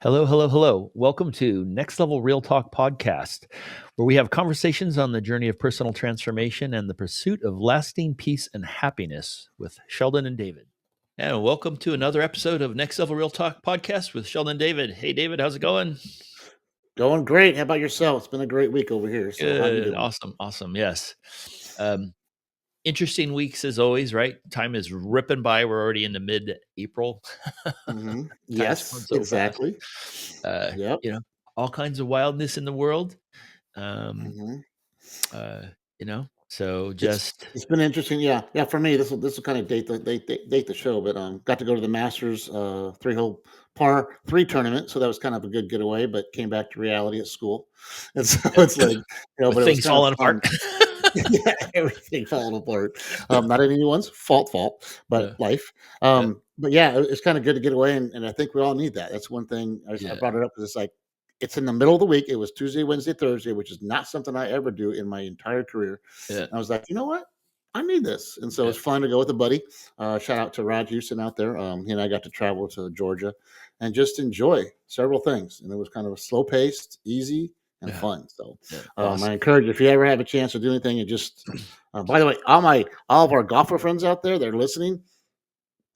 Hello, hello, hello. Welcome to Next Level Real Talk Podcast, where we have conversations on the journey of personal transformation and the pursuit of lasting peace and happiness with Sheldon and David. And welcome to another episode of Next Level Real Talk Podcast with Sheldon and David. Hey, David, how's it going? Going great. How about yourself? It's been a great week over here. So how you Good. doing? Awesome. Yes. Um, Interesting weeks as always, right? Time is ripping by. We're already into mid-April. Time's going Yes, so fast. exactly. Uh, Yep. all kinds of wildness in the world. Um, hmm uh, so It's just it's been interesting. Yeah. For me, this will kind of date the show, but got to go to the Masters 3-hole par 3 tournament, so that was kind of a good getaway. But came back to reality at school, and so it's like with but it was things kind of falling apart. fun. Yeah, everything falling apart. Not anyone's fault, but Yeah, life. yeah, But yeah, it's kind of good to get away, and I think we all need that. That's one thing I yeah, brought it up because it's like it's in the middle of the week. It was Tuesday, Wednesday, Thursday, which is not something I ever do in my entire career. yeah, I was like, you know what? I need this, and so yeah, it's fun to go with a buddy. Shout out to Rod Houston out there. He and I got to travel to Georgia and just enjoy several things, and it was kind of a slow paced, easy, and yeah, fun. So yeah. I Awesome. encourage you if you ever have a chance to do anything, and just by the way, all of our golfer friends out there that are listening,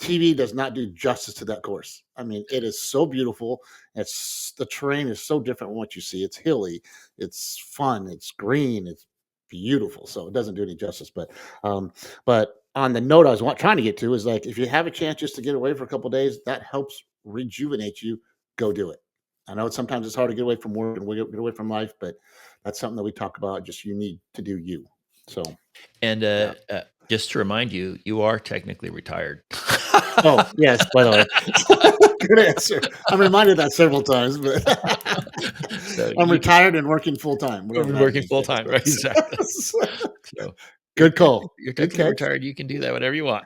TV does not do justice to that course. I mean, it is so beautiful. It's the terrain is so different from what you see. It's hilly, it's fun, it's green, it's beautiful. So it doesn't do any justice. Um, but on the note I was trying to get to is like if you have a chance just to get away for a couple of days, that helps rejuvenate you. Go do it. I know sometimes it's hard to get away from work and get away from life, but that's something that we talk about. Just you need to do you. So And yeah. just to remind you, you are technically retired. Oh, yes, by the way. Good answer. I'm reminded of that several times, but So I'm you can retired and working full time, be whatever that working means. full Yes, time, right? Exactly. yes. So Good call. you're Good technically catch. retired. You can do that whatever you want.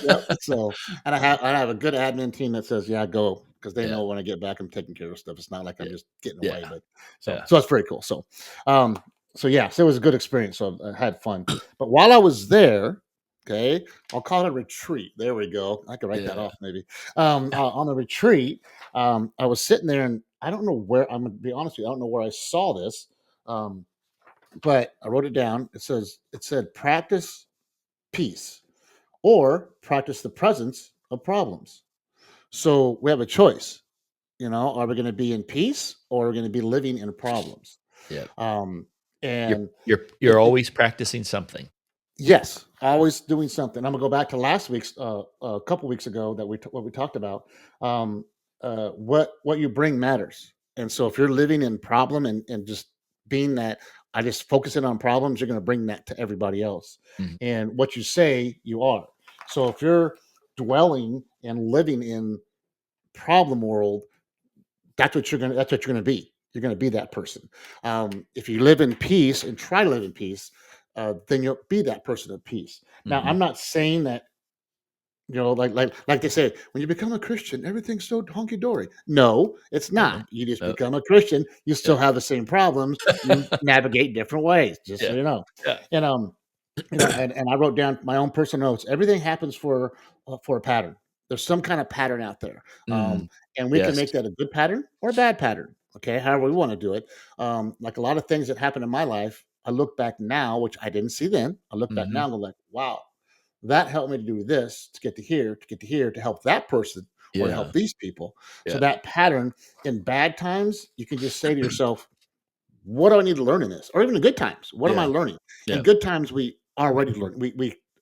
Yep. So, and I have a good admin team that says, "Yeah, go," because they Yeah, know when I get back, I'm taking care of stuff. It's not like yeah, I'm just getting away, yeah, but so yeah, so that's very cool. Um, so it was a good experience. So I had fun. But while I was there, okay, I'll call it a retreat. There we go. I could write that yeah. off maybe. On the retreat, I was sitting there, and I don't know where. I'm gonna be honest with you. I don't know where I saw this, um, but I wrote it down. It said practice peace or practice the presence of problems. So we have a choice. Are we going to be in peace or are we going to be living in problems? Yeah. Um, You're and you're it, it, always practicing something. yes, always doing something. I'm gonna go back to last week's, a couple weeks ago that what we talked about. Um, what you bring matters, and so if you're living in problem and just being that, I just focusing on problems, you're going to bring that to everybody else. Mhm. And what you say, you are. So if you're dwelling and living in problem world, that's what you're gonna be. You're gonna be that person. If you live in peace and try to live in peace, then you'll be that person of peace. Now, Mhm. I'm not saying that like they say, when you become a Christian, everything's so honky dory. No, it's not. No, You just no. become a Christian. You Yeah, still have the same problems. You navigate different ways, just so yeah, you know. yeah. And and I wrote down my own personal notes. Everything happens for a pattern. There's some kind of pattern out there, Mm, and we can yes. make that a good pattern or a bad pattern. Okay, however we want to do it. Like a lot of things that happened in my life, I look back now, which I didn't see then. I look back now Mhm. and go like, wow, that helped me to do this to get to here, to get to here, to help that person or to Yeah, help these people. So yeah, that pattern in bad times, you can just say to yourself, what do I need to learn in this? Or even in good times, what am I yeah, learning? In yeah, good times, we already learn.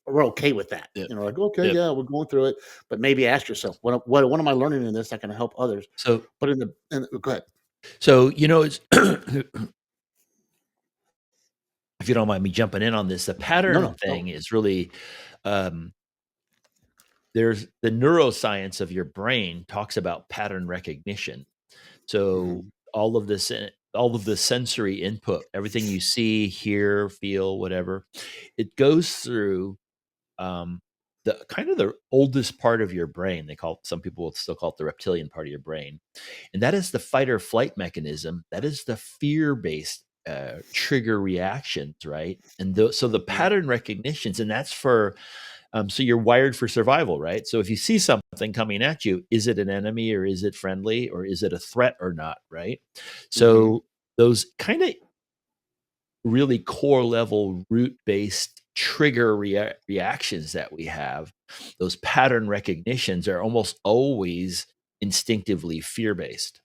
We're okay with that. yeah, Like, okay, yeah. yeah, we're going through it. But maybe ask yourself, what am I learning in this that can help others? So But go ahead. it's if you don't mind me jumping in on this, the No, pattern no, no. thing is really, um, there's the neuroscience of your brain talks about pattern recognition. So Mhm. all of the sensory input, everything you see, hear, feel, whatever, it goes through um, the kind of the oldest part of your brain. Some people will still call it the reptilian part of your brain, and that is the fight or flight mechanism. That is the fear based trigger reactions, right? And so the Mhm. pattern recognitions, and that's for So you're wired for survival, right? So if you see something coming at you, is it an enemy or is it friendly or is it a threat or not, right? Mhm. So those kind of really core level root based trigger reactions that we have, those pattern recognitions are almost always instinctively fear based,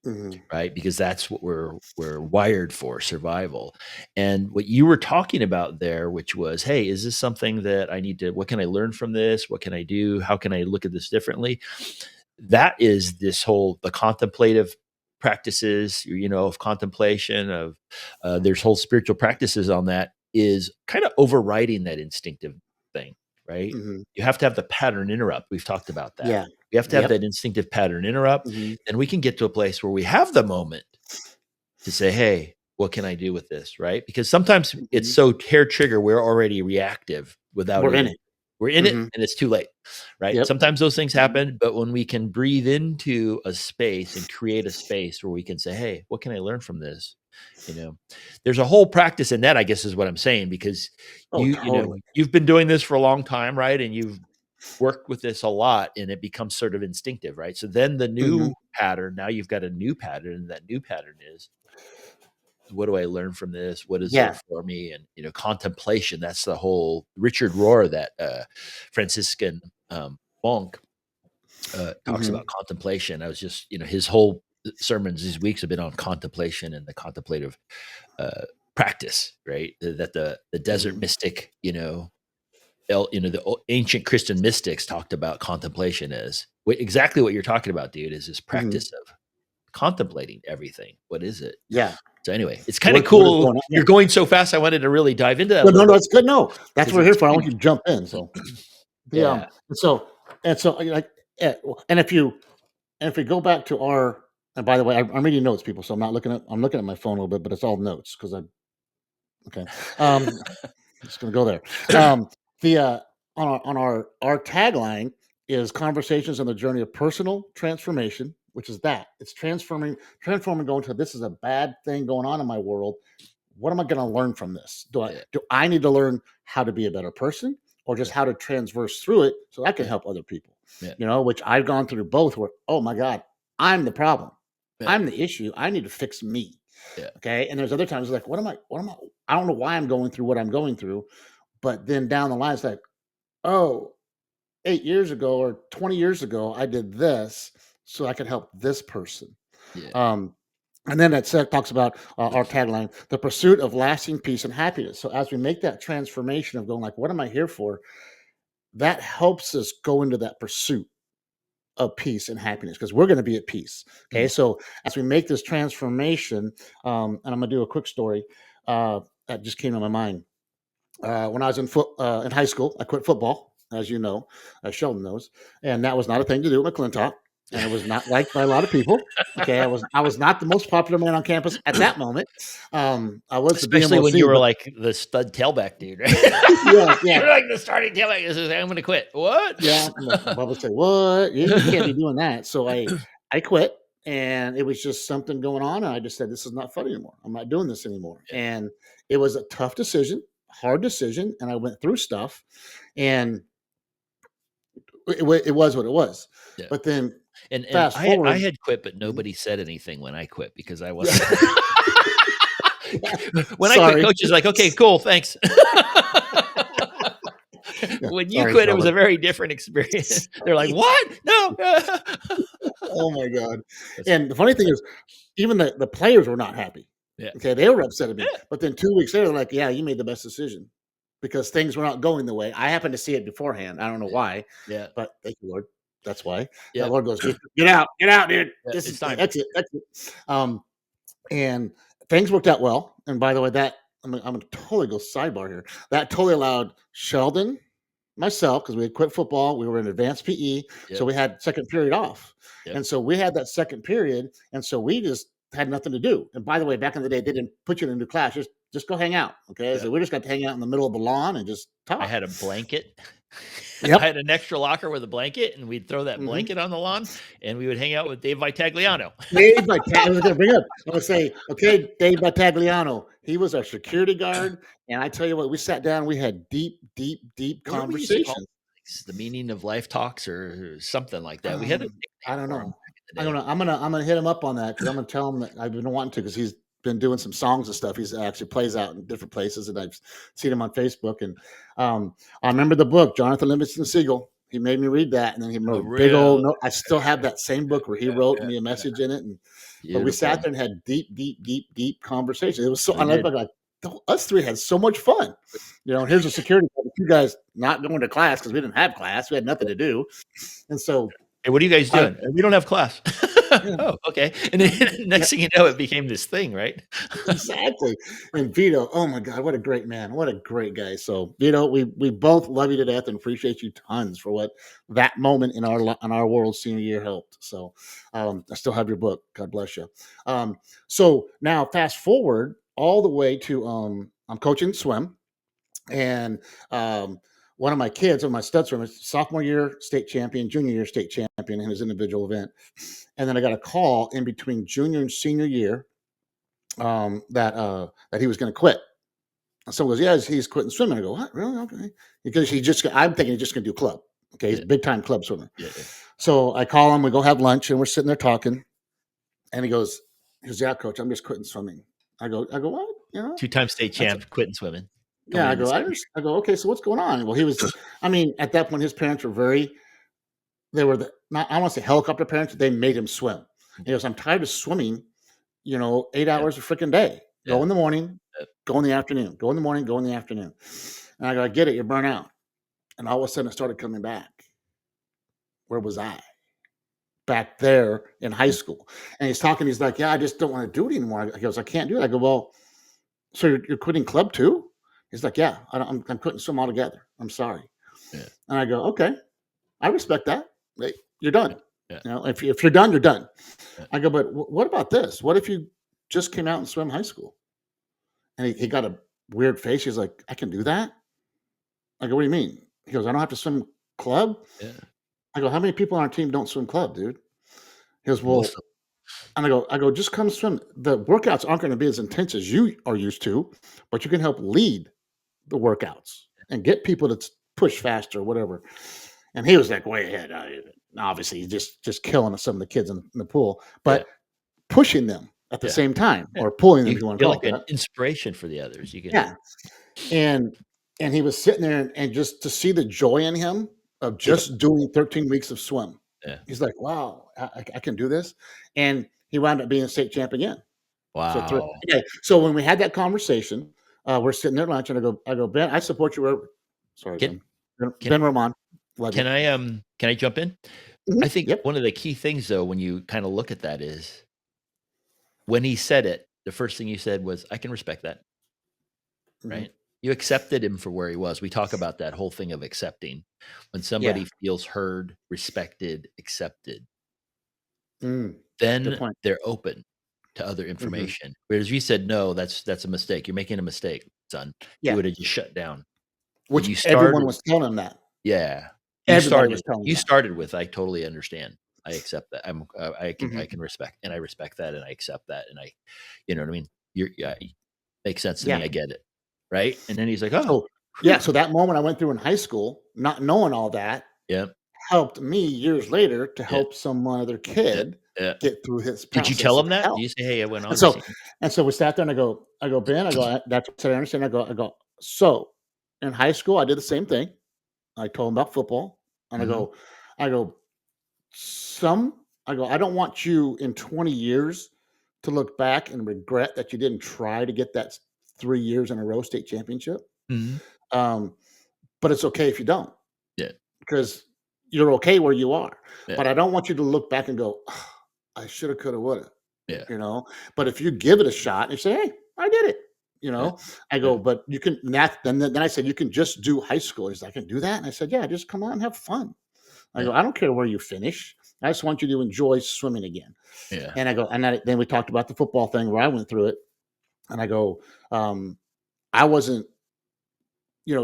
Mhm. right? Because that's what we're wired for, survival. And what you were talking about there, which was, hey, is this something that I need to, what can I learn from this? What can I do? How can I look at this differently? That is this whole the contemplative practices, of contemplation, of there's whole spiritual practices on that, is kind of overriding that instinctive thing, right? Mhm. You have to have the pattern interrupt. We've talked about that. Yeah. We have to have Yep. that instinctive pattern interrupt, Mhm. and we can get to a place where we have the moment to say, hey, what can I do with this? Right. Because sometimes it's Mhm. so hair trigger, we're already reactive without We're in even, it. we're in it Mhm. and it's too late. Right. Yep. Sometimes those things Mhm. happen, but when we can breathe into a space and create a space where we can say, hey, what can I learn from this? You know, there's a whole practice in that, I guess is what I'm saying, because Oh, totally. you've been doing this for a long time, right? And you've worked with this a lot and it becomes sort of instinctive, right? So then the Mhm. new pattern, now you've got a new pattern, and that new pattern is, what do I learn from this? What is there Yeah. for me? And contemplation. That's the whole Richard Rohr, that Franciscan monk, talks Mhm. about contemplation. I was just, his whole sermons these weeks have been on contemplation and the contemplative uh, practice, right? That the desert Mhm. mystic, the ancient Christian mystics talked about contemplation as exactly what you're talking about, dude. Is this Mhm. practice of contemplating everything? What is it? Yeah. So anyway, it's kind of What is cool. going on? Yeah. You're going so fast. I wanted to really dive into that a No, little no, no, bit it's good. No, that's because what we're here it's for. I want huge. you to jump in. So the Yeah. like and if we go back to our and by the way, I'm reading notes, people. So I'm looking at my phone a little bit, but it's all notes because I okay. Um, just gonna go there. The on our tagline is conversations on the journey of personal transformation, which is that it's transforming, going to this is a bad thing going on in my world. What am I going to learn from this? Yeah. Do I need to learn how to be a better person, or just Yeah. how to transverse through it so I can Yeah. help other people? Yeah. Which I've gone through both. Where oh my god, I'm the problem, Yeah. I'm the issue. I need to fix me. Yeah. Okay, and there's other times like, what am I? I don't know why I'm going through what I'm going through, but then down the line, it's like, oh, 8 years ago or 20 years ago, I did this so I could help this person. Yeah. Um, and then that set talks about our tagline, the pursuit of lasting peace and happiness. So as we make that transformation of going like, what am I here for? That helps us go into that pursuit of peace and happiness because we're going to be at peace. Okay. Mm. So as we make this transformation, and I'm going to do a quick story that just came to my mind. When I was in high school, I quit football, as you know, as Sheldon knows, and that was not a thing to do with McClintock, and it was not liked by a lot of people. Okay, I was not the most popular man on campus at that moment. I was the Especially when you BMOC, were but like the stud tailback dude, right? yeah, yeah, You're like the starting tailback. This is, I'm going to quit. What? yeah. Bubba said, "What? You can't be doing that." So I quit, and it was just something going on, and I just said, "This is not fun anymore. I'm not doing this anymore." Yeah. And it was a tough decision, hard decision, and I went through stuff, and it was what it was. Yeah. But then And fast I forward. had quit, but Mhm. nobody said anything when I quit because I Yeah. wasn't. Yeah. When I quit, Sorry. coach is like, okay, cool, thanks. Yeah. When you Sorry, quit, it was a Sheldon. very different experience. They're like, what? No. Oh my god. That's And the funny thing is, even the players were not happy. yeah. Okay, they were upset at me. Yeah. But then 2 weeks later, they're like, "Yeah, you made the best decision." Because things were not going the way. I happened to see it beforehand. I don't know Yeah. why, Yeah. but thank you, Lord. That's why. The Yeah. Lord goes, get out, dude. Yeah. This It's is time. exit, exit." And things worked out well. And by the way, that I'm gonna totally go sidebar here. That totally allowed Sheldon, myself, because we had quit football, we were in advanced PE, so Yep. we had second period off. Yep. And so we had that second period, and so we just had nothing to do. And by the way, back in the day, they didn't put you in a new class, just go hang out. Okay. Yep. So we just got to hang out in the middle of the lawn and just I talk. had a blanket. I Yep. had an extra locker with a blanket, and we'd throw that Hmm. blanket on the lawn, and we would hang out with Dave Vitagliano. I was going to bring up. I'm going to say, okay, Dave Battagliano. He was our security guard, and I tell you what, we sat down. We had deep, deep, deep What did we used to call conversations. the meaning of life talks or something like that. We had a Um, I nickname don't for him know. back in the I don't day. know. I'm gonna hit him up on that because I'm gonna tell him that I've been wanting to because he's been doing some songs and stuff. He's actually plays out in different places, and I've seen him on Facebook. And I remember the book, Jonathan Livingston Seagull. He made me read that, and then he Oh, wrote a big old real note. I still have that same book where he wrote yeah, me a yeah. message in it, and but we Beautiful. sat there and had deep, deep, deep, deep conversations. It was so We I like did. like us three had so much fun. And here's a security guard, you guys not going to class because we didn't have class. We had nothing to do, and so "Hey, what are you guys I doing?" "We don't have class." yeah, "Oh, okay." And then yeah, next thing you know, it became this thing, right? exactly. And Vito, oh my God, what a great man. What a great guy. So, Vito, we both love you to death and appreciate you tons for what that moment in our world senior year helped. So, I still have your book. God bless you. So now fast forward all the way to I'm coaching swim and one of my kids, one of my stud swimmers, sophomore year state champion, junior year state champion in his individual event. And then I got a call in between junior and senior year that he was going to quit. And someone goes, "Yeah, he's quitting swimming." I go, "What? Really? Okay." Because I'm thinking he's just going to do club. Okay, he's Yeah, a big time club swimmer. yeah, yeah. So I call him. We go have lunch, and we're sitting there talking. And he goes, "Yeah, coach, I'm just quitting swimming." I go, "What? You know?" Two-time state That's champ, quitting swimming, coming yeah. I into go, senior I go, "Okay, so what's going on?" Well, he was. I mean, at that point, his parents were very. They were not. I don't want to say helicopter parents. They made him swim. He year. goes, "I'm tired of swimming. 8 Yeah, hours a freaking day. Go yeah, in the morning, yeah, go in the afternoon. Go in the morning, go in the afternoon." And I go, "I get it. You're burnt out." And all of a sudden, it started coming back. Where was I? Back there in high yeah, school. And he's talking. He's like, "Yeah, I just don't want to do it anymore." I goes, "I can't do it." I go, "Well, so you're quitting club too?" He's like, "Yeah, I'm quitting swim altogether. I'm sorry." yeah, And I go, "Okay, I respect that. Like, you're yeah, done. yeah, If you're done, you're done." yeah, I go, "But what about this? What if you just came out and swim high school?" And he got a weird face. He's like, "I can do that?" I go, "What do you mean?" He goes, "I don't have to swim club?" yeah. I go, "How many people on our team don't swim club, dude?" He goes, Most "Well," and I go, "Just come swim. The workouts aren't going to be as intense as you are used to, but you can help lead the workouts and get people to push faster, whatever." And he was like way ahead. Obviously, he's just killing some of the kids in the pool, yeah, but pushing them at the yeah, same time yeah. or pulling them, You if you want to feel call like it an that. inspiration for the others. You can Yeah. And he was sitting there and just to see the joy in him of yeah, just doing 13 weeks of swim. yeah. He's like, "Wow, I can do this." And he wound up being a state champ again. So Wow. okay. So when we had that conversation, we're sitting there at lunch, and I go, "Ben, I support you wherever." Sorry, Can Ben. can Ben Roman, love you. can I jump in? I Mhm. think Yep. one of the key things, though, when you kinda look at that is when he said it, the first thing you said was, "I can respect that," Mhm. right? You accepted him for where he was. We talk about that whole thing of accepting. When Yeah. somebody feels heard, respected, accepted, Mm. Good then point. they're open to other Mhm. information. Whereas you said, "No, that's a mistake. You're making a mistake, son." He Yeah. would have just shut down. But Which you everyone started was telling him that. yeah. Everybody was telling him You that. started with, "I totally understand. I accept that. I Mhm. can respect and I respect that and I accept that and I" you know what I mean? You're yeah, makes sense to Yeah. me. I get it. Right? And then he's like, "Oh, So yeah, whew." so that moment I went through in high school, not knowing all that, Yeah, helped me years later to yeah, help some other yeah, kid yeah. get through his Did you tell process of him that? Do health. you say, "Hey, I went And on to so see" we sat there and I go, "Ben," that's what I understand. So in high school, I did the same thing. I told him about football, and Mhm, I go, I don't want you in 20 years to look back and regret that you didn't try to get that 3 years in a row state championship. mhm. Um, but it's okay if you don't, Yeah, because you're okay where you are. yeah, But I don't want you to look back and go, "Ugh, I shoulda, coulda, woulda," yeah, you know. But if you give it a shot and say, "Hey, I did it," you yeah, know, I yeah, go, "But you can." Then I said, "You can just do high school." He's like, "I can do that," and I said, "Yeah, just come out and have fun." I yeah, go, "I don't care where you finish. I just want you to enjoy swimming again." yeah, And I go, then we talked about the football thing where I went through it, and I go, I wasn't,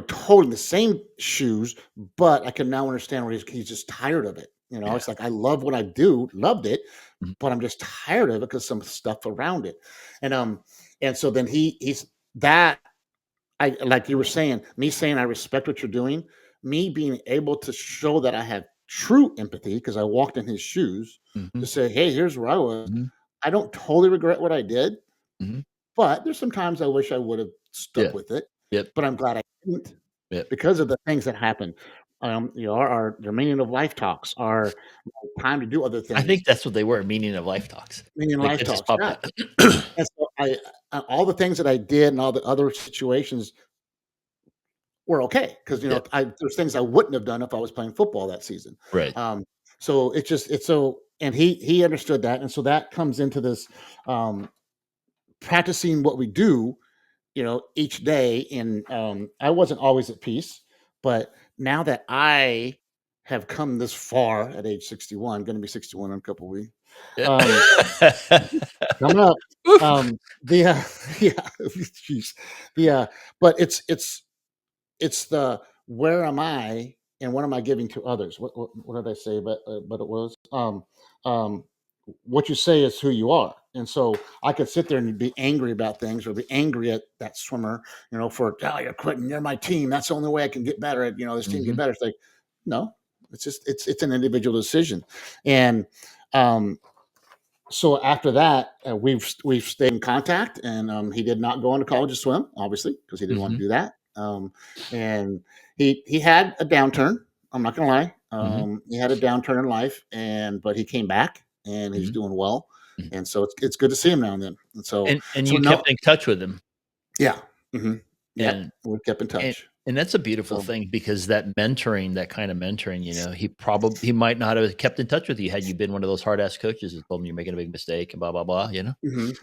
totally in the same shoes, but I can now understand where he's just tired of it. yeah. It's like I love what I do, loved it, Mhm. but I'm just tired of it because some stuff around it. And so then he's that I like you were saying, me saying I respect what you're doing me being able to show that I have true empathy because I walked in his shoes Mhm, to say, "Hey, here's where I was. mhm, I don't totally regret what I did, mhm. but there's sometimes I wish I would have Yeah. stuck with it, Yep, but I'm glad I didn't yep. because of the things that happened." Our the meaning of life talks, our time to do other I things, think that's what they were, meaning of life talks. meaning Like, life that just talks, popped yeah. out. And so all the things that I did and all the other situations were okay because Yeah, there's things I wouldn't have done if I was playing football that season. right. Um, so it's so and he understood that, and so that comes into this um, practicing what we do, each day. And I wasn't always at peace, but now that I have come this far at age 61, going to be 61 in a couple weeks. Yeah. Um, Coming up. Oof. The yeah, jeez. The but it's the where am I and what am I giving to others? What did I say? But it was um what you say is who you are. And so I could sit there and be angry about things or be angry at that swimmer, for you're quitting, you're my team. That's the only way I can get better at, this team get Mhm, better. It's like, no, it's an individual decision. And um so after that, we've stayed in contact, and he did not go on to college to swim, obviously, because he didn't want mhm, to do that. And he had a downturn. I'm not gonna lie. mhm, He had a downturn in life, but he came back, and he's mhm, doing well. mhm. And so it's good to see him now and then. And so And so you no, kept in touch with him, yeah, yep, and we kept in and touch. and that's a beautiful So thing because that mentoring, that kind of mentoring, he might not have kept in touch with you had you been one of those hard ass coaches that told him you're making a big mistake and blah, blah, blah. mhm,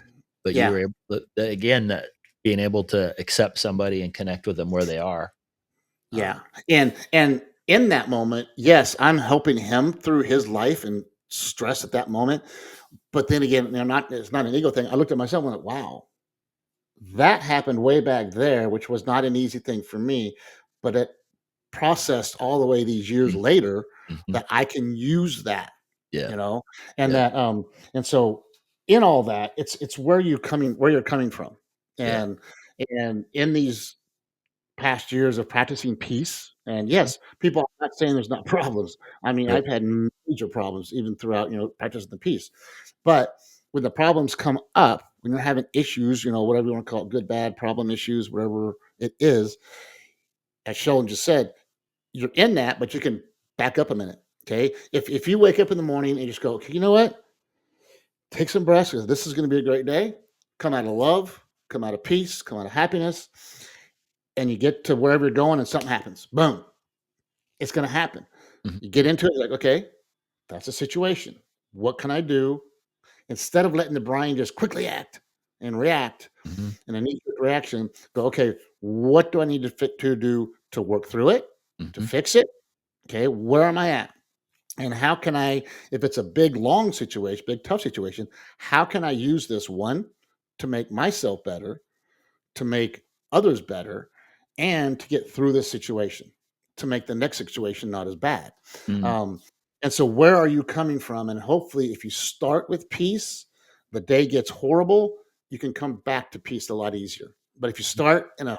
But you yeah. were able again, that being able to accept somebody and connect with them where they are. Yeah, Um, and in that moment, yes, I'm helping him through his life and stress at that moment. But then again, not it's not an ego thing. I looked at myself and went, "Wow, that happened way back there, which was not an easy thing for me, but it processed all the way these years mm, later mhm. that I can use that, Yeah, you know, and yeah, and so in all that, it's where you're coming from, yeah. and in these past years of practicing peace. And Mhm, yes, people are not saying there's not problems. I mean, yep, I've had major problems even throughout, practicing the peace. But when the problems come up, when you're having issues, whatever you want to call it, good, bad, problem issues, whatever it is, as Sheldon just said, you're in that, but you can back up a minute. Okay. If you wake up in the morning and just go, okay, you know what? Take some breaths because this is going to be a great day. Come out of love, come out of peace, come out of happiness, and you get to wherever you're going and something happens. Boom. It's going to happen. mhm, You get into it, like, okay, that's a situation. What can I do? Instead of letting the brain just quickly act and react mhm, in a knee reaction, go, okay, what do I need to do to work through it, to mhm, fix it? Okay, where am I at? And how can I, if it's a big, long situation, big, tough situation, how can I use this one to make myself better, to make others better, and to get through this situation, to make the next situation not as bad. mm, Um, and so, where are you coming from? And hopefully, if you start with peace, the day gets horrible, you can come back to peace a lot easier. But if you start in a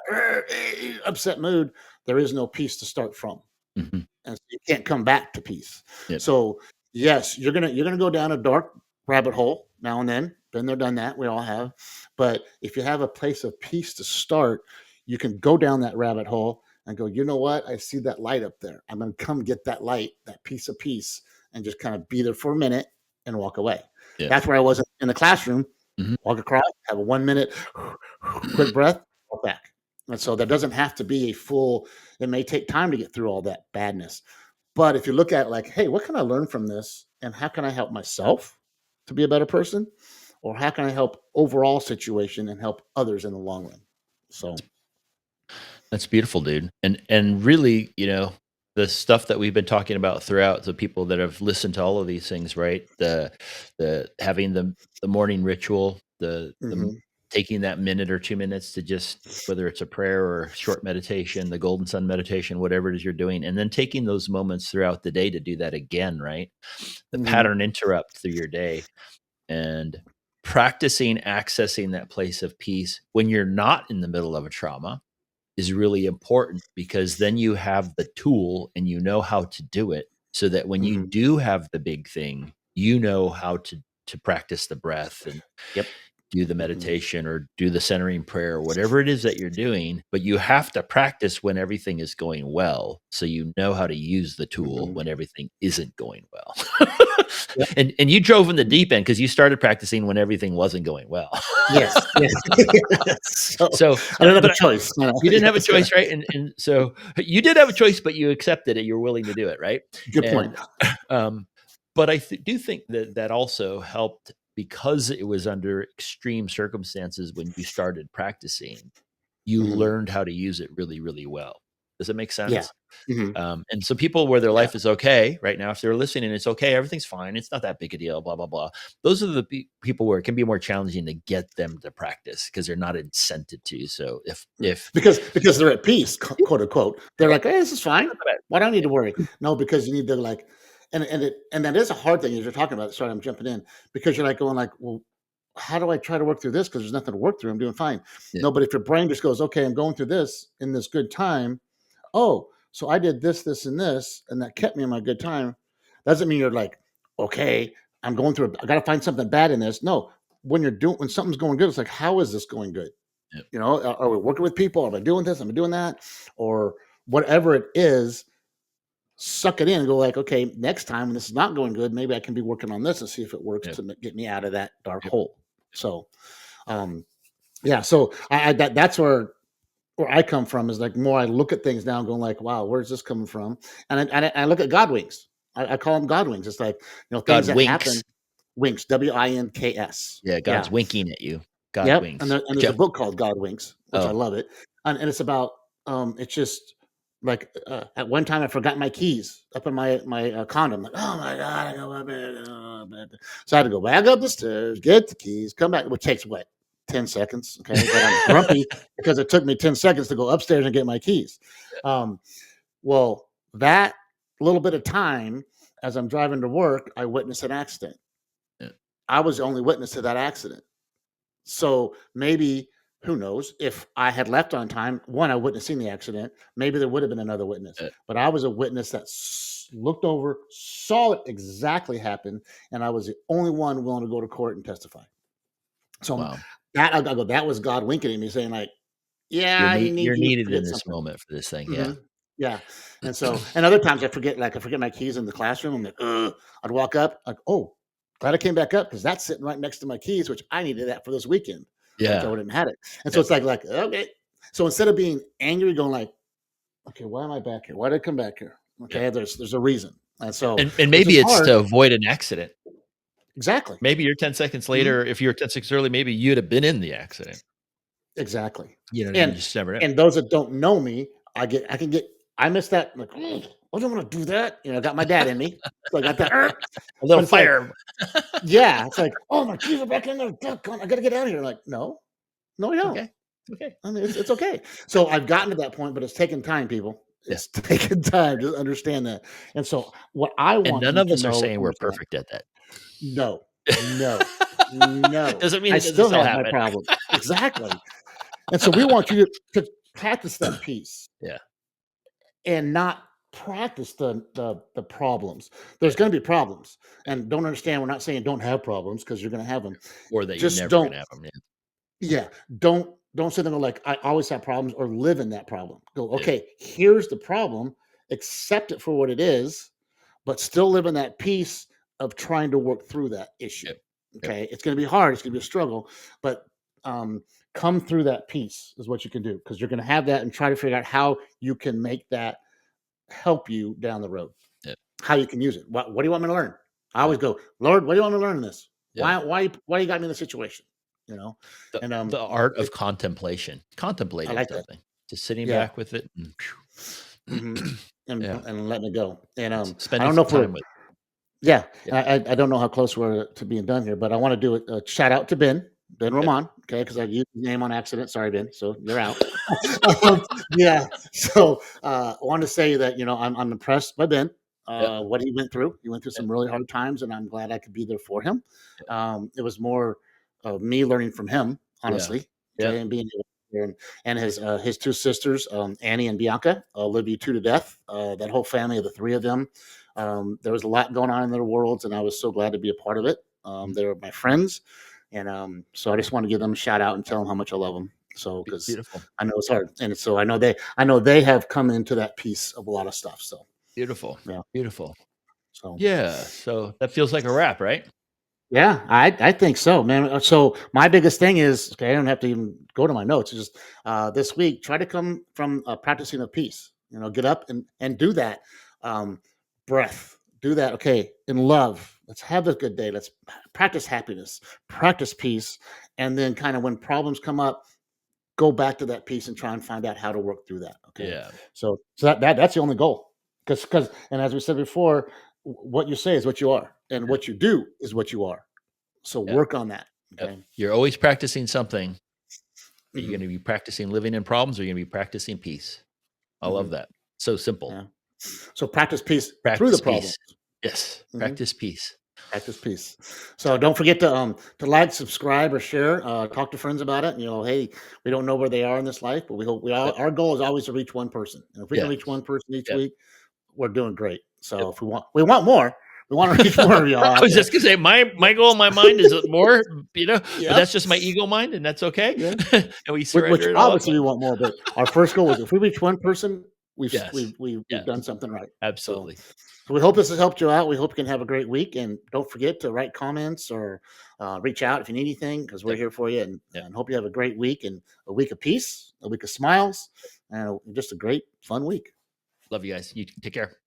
upset mood, there is no peace to start from, mhm, and so you can't come back to peace. yep, So yes, you're gonna go down a dark rabbit hole now and then. Been there, done that. We all have. But if you have a place of peace to start, you can go down that rabbit hole and go. You know what? I see that light up there. I'm gonna come get that light, that piece of peace, and just kind of be there for a minute and walk away. yep, That's where I was in the classroom. mhm. Walk across, have a 1 minute quick breath, walk back. And so that doesn't have to be a full. It may take time to get through all that badness, but if you look at it like, hey, what can I learn from this? And how can I help myself to be a better person? Or how can I help overall situation and help others in the long run? So, That's beautiful, dude. And really, the stuff that we've been talking about throughout, the people that have listened to all of these things, right? The having the morning ritual, mhm, taking that minute or 2 minutes to just, whether it's a prayer or a short meditation, the golden sun meditation, whatever it is you're doing, and then taking those moments throughout the day to do that again, right? The mhm, pattern interrupt through your day, and practicing accessing that place of peace when you're not in the middle of a trauma, is really important, because then you have the tool and you know how to do it, so that when you Mhm. do have the big thing, you know how to practice the breath and Yep. do the Mhm. meditation or do the centering prayer, or whatever it is that you're doing, but you have to practice when everything is going well, so you know how to use the tool Mhm. when everything isn't going well. Yep. And you drove in the Mhm. deep end because you started practicing when everything wasn't going well. Yes, yes. So, So, I don't have a but choice, you didn't have a yes, choice, right? And so you did have a choice, but you accepted it. You're willing to do it, right? good point. And um, but I do think that that also helped, because it was under extreme circumstances when you started practicing. You Mhm. learned how to use it really, really well. Does it make Yeah. sense? Mhm. And so people where their Yeah. life is okay right now, if they're listening and it's okay, everything's fine, it's not that big a deal, blah blah blah. Those are the people where it can be more challenging to get them to practice because they're not incented to. So Yeah. if Because they're at peace, yeah, quote unquote. They're like, "Hey, this is fine. not that Why do I need bad. to worry?" No, because you need to like, and that is a hard thing as you're talking about. Sorry, I'm jumping in because you're like going like, "Well, how do I try to work through this? Because there's nothing to work through. I'm doing fine." Yeah, No, but if your brain just goes, "Okay, I'm going through this in this good time. Oh, so I did this, this, and that kept me in my good time." Doesn't mean you're like, "Okay, I'm going through. I got to find something bad in this." No, when something's going good, it's like, "How is this going good?" yeah, Are we working with people? Am I doing this? Am I doing that? Or whatever it is, suck it in and go like, okay, next time when this is not going good, maybe I can be working on this and see if it works yeah, to get me out of that dark yeah. hole. So, um, yeah, so that's where I come from is like more I look at things now and going like, wow, where's this coming from? And I look at God wings. I call them God wings. It's like things God that happen. winks. Winks, WINKS. Yeah, Yeah. God's winking at you. God Yep, winks. and there's a Jeff. book called God Winks, which I Oh, love it, and it's about, it's just like, at one time I forgot my keys up in my condo. I'm like, "Oh my god, I got my bed, so I had to go back up the stairs, get the keys, come back, which takes what, 10 seconds, okay, but I'm grumpy because it took me 10 seconds to go upstairs and get my keys. Um, well, that little bit of time as I'm driving to work, I witnessed an accident. yeah, I was the only witness to that accident. So maybe, who knows, if I had left on time, one, I wouldn't have seen the accident. Maybe there would have been another witness, yeah. but I was a witness that looked over, saw it exactly happen, and I was the only one willing to go to court and testify. So Wow. that I go, that was God winking at me, saying like, "Yeah, you need You're you needed in forget this something." moment for this thing. Yeah. Mhm. Yeah, and so and other times I forget my keys in the classroom. I'm like, "Ugh." I'd walk up, like, "Oh, glad I came back up because that's sitting right next to my keys, which I needed that for this weekend, or else I Yeah. wouldn't have had it." And so Yeah. it's like, "Okay." So instead of being angry, going like, "Okay, why am I back here? Why did I come back here?" Yeah. Okay, there's a reason. And so, And which is maybe it's hard. to avoid an accident. Exactly. Maybe you're 10 seconds Mhm. later, if you're 10 seconds early, maybe you'd have been in the accident. Exactly. You know what I mean? You And just never know. and those that don't know me, I can get I miss that, I'm like, I don't wanna do that. I got my dad in me. So I got that, A little but it's like, fire. yeah, it's like, "Oh, my keys are back in there. Doggone, I gotta get out of here." Like, "No, no, we It's don't." okay. It's okay. I mean, it's okay. So I've gotten to that point, but it's taken time, people. Yeah. It's taken time to understand that. And so what I And want none you of to us are know, saying we're understand, perfect at that. no, no, no. Doesn't mean I it doesn't still still have my happen. problems. Exactly. And so we want you to practice that piece Yeah. and not practice the problems. Yeah. There's going to be problems, and don't understand. We're not saying don't have problems because you're going to have them. Or that you're Just never don't. gonna have them. Yeah. Yeah, don't sit there and go like, "I always have problems," or live in that problem. Go, Yeah. "Okay, here's the problem, accept it for what it is, but still live in that peace of trying to work through that issue." Yep. Yep. Okay? It's gonna be hard, it's gonna be a struggle, but, come through that peace is what you can do because 'cause you're gonna have that and try to figure out how you can make that help you down the road, Yep. how you can use it. What do you want me to learn? I always Yep. go, "Lord, what do you want me to learn in this? Yep. Why you got me in this situation?" You know? The And, the art of contemplation, I contemplating like that. something, just sitting Yeah. back with it and Mhm. yeah, And letting it go. And, I spending don't know some if we're, time with yeah, yeah, I don't know how close we're to being done here, but I wanna do a shout out to Ben yep, Roman, okay, because I used his name on accident. Sorry, Ben, so you're out. Yeah, so, I wanted to say that, I'm impressed by Ben, yep, what he went through. He went through yep, some really hard times, and I'm glad I could be there for him. yep, It was more of me learning from him, yeah, honestly, yep, okay, and being able to there, and his two sisters, Annie and Bianca, love you two to death. That whole family of the three of them. There was a lot going on in their worlds, and I was so glad to be a part of it. Mhm. They were my friends, and so I just want to give them a shout out and tell them how much I love them. So because Beautiful, I know it's hard, and so I know they have come into that piece of a lot of stuff. So beautiful, yeah, beautiful. so Yeah, so that feels like a wrap, right? yeah, I think so, man. So my biggest thing is, okay, I don't have to even go to my notes. It's just this week, try to come from practicing of peace. Get up and do that. Um, Breath, do that. Okay, in love, let's have a good day. Let's practice happiness, practice peace, and then kind of when problems come up, go back to that peace and try and find out how to work through that. Okay, Yeah, so that's the only goal. Because and as we said before, what you say is what you are, and yeah, what you do is what you are. So yep, work on that. yep. Okay. You're always practicing something. Are you Hmm. gonna be practicing living in problems, or are you gonna be practicing peace? I love Hmm. that. So simple. Yeah. So practice peace through the Practice problems. peace. Yes, Hmm. practice peace. Practice peace. So don't forget to like, subscribe, or share. Talk to friends about it. Hey, we don't know where they are in this life, but we hope we all. Yep, Our goal is always to reach one person, and if we can yeah, reach one person each yep, week, we're doing great. yep. So if we want more. We want to reach more of y'all I out was there. just gonna say Yeah. my goal in my mind is more, but Yep. that's just my ego mind, and that's okay. Yeah. And we Which surrender it all. obviously we want more, but our first goal was if we reach one person, we've Yes, we've we've, yeah, we've done something right. So absolutely. So we hope this has helped you out. We hope you can have a great week, and don't forget to write comments or reach out if you need anything because we're Yep, here for you. And, yep. and hope you have a great week and a week of peace, a week of smiles, and just a great fun week. Love you guys. You take care.